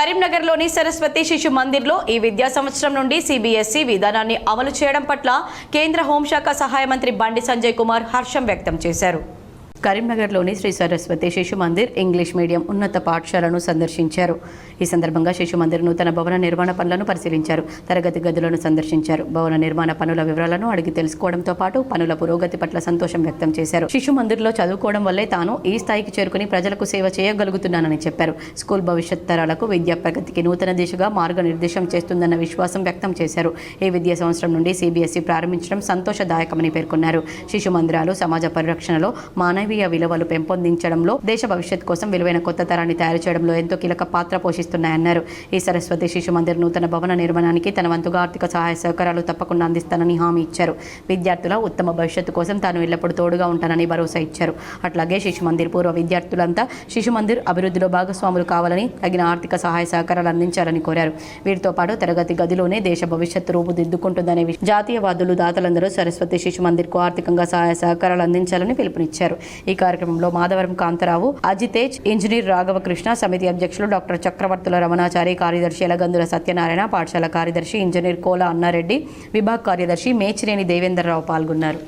కరీంనగర్లోని సరస్వతి శిశు మందిర్లో ఈ విద్యా సంవత్సరం నుండి సిబిఎస్ఈ విధానాన్ని అమలు చేయడం పట్ల కేంద్ర హోంశాఖ సహాయ మంత్రి బండి సంజయ్ కుమార్ హర్షం వ్యక్తం చేశారు. కరీంనగర్లోని శ్రీ సరస్వతి శిశు మందిర్ ఇంగ్లీష్ మీడియం ఉన్నత పాఠశాలను సందర్శించారు. ఈ సందర్భంగా శిశు మందిర్ నూతన భవన నిర్మాణ పనులను పరిశీలించారు. తరగతి గదులను సందర్శించారు. భవన నిర్మాణ పనుల వివరాలను అడిగి తెలుసుకోవడంతో పాటు పనుల పురోగతి పట్ల సంతోషం వ్యక్తం చేశారు. శిశు మందిర్లో చదువుకోవడం వల్లే తాను ఈ స్థాయికి చేరుకుని ప్రజలకు సేవ చేయగలుగుతున్నానని చెప్పారు. స్కూల్ భవిష్యత్ తరాలకు విద్యా ప్రగతికి నూతన దిశగా మార్గనిర్దేశం చేస్తుందన్న విశ్వాసం వ్యక్తం చేశారు. ఈ విద్యా సంవత్సరం నుండి సిబిఎస్ఈ ప్రారంభించడం సంతోషదాయకమని పేర్కొన్నారు. శిశు మందిరాలు సమాజ పరిరక్షణలో మానవీయ విలువలు పెంపొందించడంలో దేశ భవిష్యత్ కోసం విలువైన కొత్త తరాన్ని తయారు చేయడంలో ఎంతో కీలక పాత్ర పోషిస్తున్నాయన్నారు. ఈ సరస్వతి శిశు మందిర్ నూతన భవన నిర్మాణానికి తన వంతుగా ఆర్థిక సహాయ సహకారాలు తప్పకుండా అందిస్తానని హామీ ఇచ్చారు. విద్యార్థుల ఉత్తమ భవిష్యత్తు కోసం తాను ఎల్లప్పుడూ తోడుగా ఉంటానని భరోసా ఇచ్చారు. అట్లాగే శిశు మందిర్ పూర్వ విద్యార్థులంతా శిశు మందిర్ అభివృద్ధిలో భాగస్వాములు కావాలని తగిన ఆర్థిక సహాయ సహకారాలు అందించాలని కోరారు. వీరితో పాటు తరగతి గదిలోనే దేశ భవిష్యత్తు రూపుదిద్దుకుంటుందనే జాతీయవాదులు దాతలందరూ సరస్వతి శిశు మందిర్కు ఆర్థికంగా సహాయ సహకారాలు అందించాలని పిలుపునిచ్చారు. ఈ కార్యక్రమంలో మాధవరం కాంతారావు, అజితేజ్, ఇంజనీర్ రాఘవకృష్ణ, సమితి అధ్యక్షులు డాక్టర్ చక్రవర్తుల రమణాచారి, కార్యదర్శి ఎలగందుల సత్యనారాయణ, పాఠశాల కార్యదర్శి ఇంజనీర్ కోల అన్నారెడ్డి, విభాగ్ కార్యదర్శి మేచినేని దేవేంద్రరావు పాల్గొన్నారు.